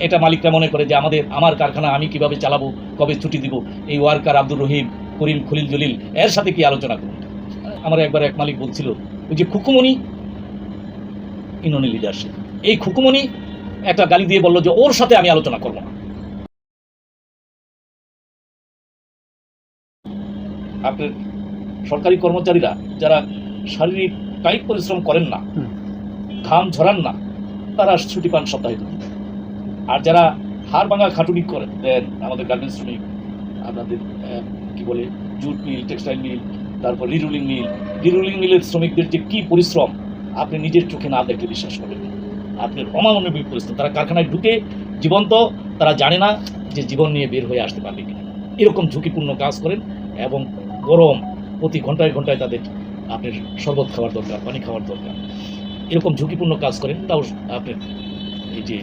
এটা মালিকরা মনে করে যে আমার কারখানা আমি কিভাবে চালাবো, কবে ছুটি দিব, এই ওয়ার্কার আব্দুর রহিম, করিম, খলিল, জলিল এর সাথে কি আলোচনা করুন। আমার একবার এক মালিক বলছিল ওই যে খুকুমনি ইউনিয়নের লিডারশিপ, এই খুকুমনি একটা গালি দিয়ে বলল যে ওর সাথে আমি আলোচনা করব না। আপনার সরকারি কর্মচারীরা যারা শারীরিক কায়িক পরিশ্রম করেন না, ঘাম ঝরান না, তারা ছুটি পান সপ্তাহে দুদিন। আর যারা হাড় ভাঙা খাটুনি করেন দেন, আমাদের গার্মেন্টস শ্রমিক, আপনাদের কি বলে জুট মিল, টেক্সটাইল মিল, তারপর রিরুলিং মিলের শ্রমিকদের যে কি পরিশ্রম আপনি নিজের চোখে না দেখলে বিশ্বাস করবেন। আপনার অমানবিক পরিশ্রম, তারা কারখানায় ঢুকে জীবন্ত, তারা জানে না যে জীবন নিয়ে বের হয়ে আসতে পারবে কিনা। এরকম ঝুঁকিপূর্ণ কাজ করেন এবং গরম প্রতি ঘন্টায় ঘন্টায় তাদের আপনার শরবত খাওয়ার দরকার, পানি খাওয়ার দরকার, এরকম ঝুঁকিপূর্ণ কাজ করেন। তাও আপনার এই যে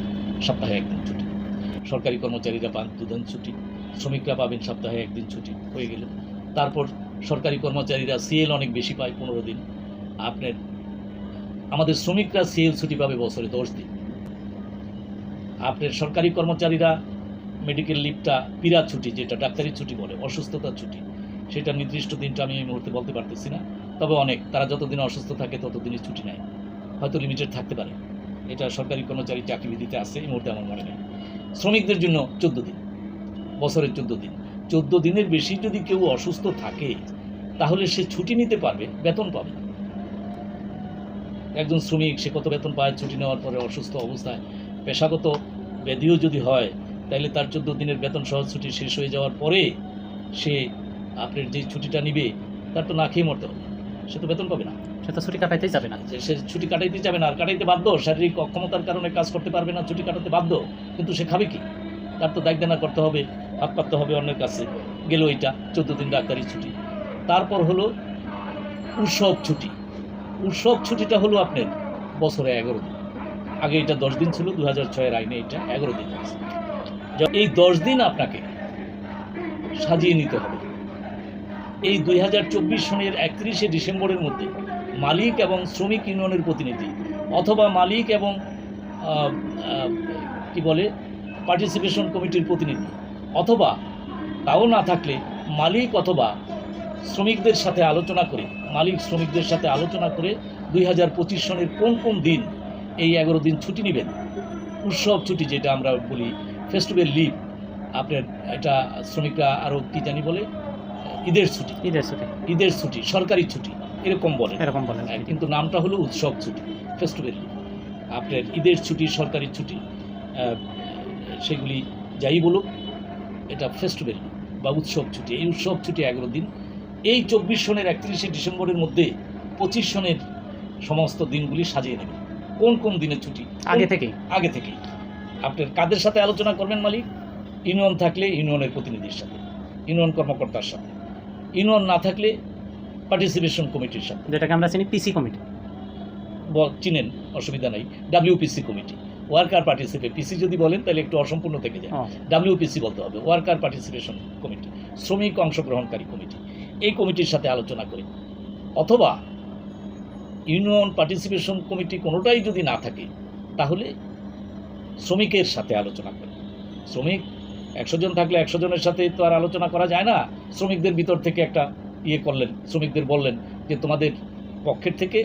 সপ্তাহে একদিন ছুটি, সরকারি কর্মচারীরা পান 2 দিন ছুটি, শ্রমিকরা পাবেন সপ্তাহে 1 দিন ছুটি হয়ে গেল। তারপর সরকারি কর্মচারীরা সিএল অনেক বেশি পায়, 15 দিন। আপনার আমাদের শ্রমিকরা সিএল ছুটি পাবে বছরে 10 দিন। আপনার সরকারি কর্মচারীরা মেডিকেল লিভটা পীড়া ছুটি, যেটা ডাক্তারি ছুটি বলে, অসুস্থতার ছুটি, সেটা নির্দিষ্ট দিনটা আমি এই মুহূর্তে বলতে পারতেছি না, তবে অনেক, তারা যতদিন অসুস্থ থাকে ততদিনই ছুটি নেয়, হয়তো লিমিটেড থাকতে পারে। এটা সরকারি কর্মচারী চাকরিবিধিতে আছে, এই মুহূর্তে আমার মনে নেই। শ্রমিকদের জন্য 14 দিন, বছরের 14 দিন। 14 দিনের বেশি যদি কেউ অসুস্থ থাকে তাহলে সে ছুটি নিতে পারবে, বেতন পাবে। একজন শ্রমিক সে কত বেতন পায় ছুটি নেওয়ার পরে অসুস্থ অবস্থায়? পেশাগত ব্যাধিও যদি হয় তাহলে তার 14 দিনের বেতন সহ ছুটি শেষ হয়ে যাওয়ার পরে সে আপনার যে ছুটিটা নিবে তার তো না খেয়ে মরতে হবে, সে তো বেতন পাবে না, সে তো ছুটি কাটাইতেই যাবে না, সে ছুটি কাটাইতে যাবে না। আর কাটাইতে বাধ্য, শারীরিক অক্ষমতার কারণে কাজ করতে পারবে না, ছুটি কাটাতে বাধ্য, কিন্তু সে খাবে কি? তার তো দায় দেনা করতে হবে, হাত পাততে হবে অন্যের কাছে। গেল এইটা 14 দিন ডাক্তারি ছুটি। তারপর হলো উৎসব ছুটি। উৎসব ছুটিটা হলো আপনার বছরে 11 দিন। আগে এটা 10 দিন ছিল, 2006-এর আইনে এটা 11 দিন আছে। এই 10 দিন আপনাকে সাজিয়ে নিতে হবে। এই 2024 সনের 31শে ডিসেম্বরের মধ্যে মালিক এবং শ্রমিক ইউনিয়নের প্রতিনিধি অথবা মালিক এবং কি বলে পার্টিসিপেশন কমিটির প্রতিনিধি, অথবা তাও না থাকলে মালিক অথবা শ্রমিকদের সাথে আলোচনা করে, মালিক শ্রমিকদের সাথে আলোচনা করে 2025 সনের কোন কোন দিন এই 11 দিন ছুটি নেবেন। উৎসব ছুটি যেটা আমরা বলি, ফেস্টিভ্যাল লিভ, আপনার এটা শ্রমিকরা আরও কি জানি বলে, ঈদের ছুটি, সরকারি ছুটি এরকম বলে, কিন্তু নামটা হলো উৎসব ছুটি, ফেস্টিভ্যাল লিভ। আপনার ঈদের ছুটি, সরকারি ছুটি, সেগুলি যাই বলুক, এটা ফেস্টিভ্যাল বা উৎসব ছুটি। এই উৎসব ছুটি 11 দিন। এই 24 সনের 31শে ডিসেম্বরের মধ্যে 25 সনের সমস্ত দিনগুলি সাজিয়ে নেবে। কোন কোন দিনে ছুটি আগে থেকেই আপনার কাদের সাথে আলোচনা করবেন? মালিক, ইউনিয়ন থাকলে ইউনিয়নের প্রতিনিধির সাথে, ইউনিয়ন কর্মকর্তার সাথে, ইউনিয়ন না থাকলে পার্টিসিপেশন কমিটির সাথে, যেটাকে আমরা চিনি পিসি কমিটি, চিনেন, অসুবিধা নাই, ডাব্লিউপিসি কমিটি, ওয়ার্কার পার্টিসিপেট, পিসি যদি বলেন তাহলে একটু অসম্পূর্ণ থেকে যায়, ডাব্লিউপিসি বলতে হবে, ওয়ার্কার পার্টিসিপেশন কমিটি, শ্রমিক অংশগ্রহণকারী কমিটি, এই কমিটির সাথে আলোচনা করে, অথবা ইউনিয়ন পার্টিসিপেশন কমিটি কোনোটাই যদি না থাকে তাহলে শ্রমিকের সাথে আলোচনা করে। শ্রমিক 100 জন থাকলে 100 জনের সাথে তো আর আলোচনা করা যায় না। শ্রমিকদের ভিতর থেকে একটা করলেন, শ্রমিকদের বললেন যে তোমাদের পক্ষের থেকে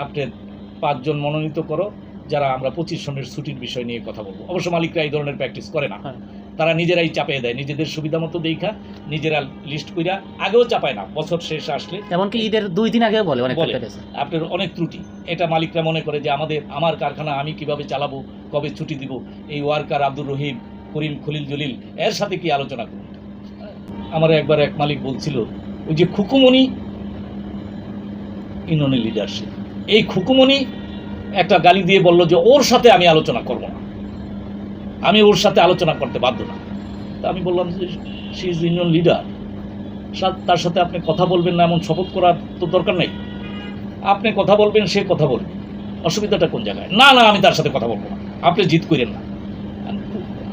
আপনার 5 জন মনোনীত করো, যারা আমরা 25 সনের ছুটির বিষয় নিয়ে কথা বলবো। অবশ্য মালিকরা এই ধরনের প্র্যাকটিস করে না, তারা নিজেরাই চাপিয়ে দেয়, নিজেদের সুবিধা মতো দেখা নিজেরা লিস্ট কইরা আগেও চাপায় না, বছর শেষ আসলে, এমনকি ঈদের 2 দিন আগেও বলে আপনার অনেক ত্রুটি। এটা মালিকরা মনে করে যে আমার কারখানা আমি কিভাবে চালাবো, কবে ছুটি দিব, এই ওয়ার্কার আব্দুর রহিম, করিম, খলিল, জলিল এর সাথে কি আলোচনা করুন। আমার একবার এক মালিক বলছিল ওই যে খুকুমনি ইউনিয়নের লিডারশিপ, এই খুকুমনি একটা গালি দিয়ে বলল যে ওর সাথে আমি আলোচনা করব না, আমি ওর সাথে আলোচনা করতে বাধ্য না। তা আমি বললাম যে শি ইজ ইউনিয়ন লিডার, তার সাথে আপনি কথা বলবেন না এমন শপথ করার তো দরকার নেই। আপনি কথা বলবেন, সে কথা বলবে, অসুবিধাটা কোন জায়গায়? না আমি তার সাথে কথা বলবো না, আপনি জিদ করেন না।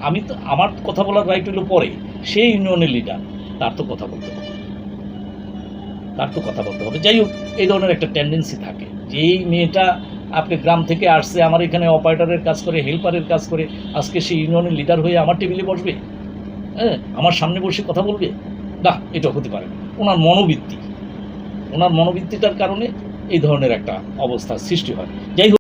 আমি তো, আমার কথা বলার রাইট হইল পরে, সে ইউনিয়নের লিডার, তার তো কথা বলতে হবে। যাই হোক, এই ধরনের একটা টেন্ডেন্সি থাকে যে এই মেয়েটা আপনি গ্রাম থেকে আসছে, আমার এখানে অপারেটরের কাজ করে, হেল্পারের কাজ করে, আজকে সে ইউনিয়নের লিডার হয়ে আমার টেবিলে বসবে, হ্যাঁ, আমার সামনে বসে কথা বলবে? না, এটা হতে পারে না। ওনার মনোবৃত্তিটার কারণে এই ধরনের একটা অবস্থার সৃষ্টি হয়। যাই হোক।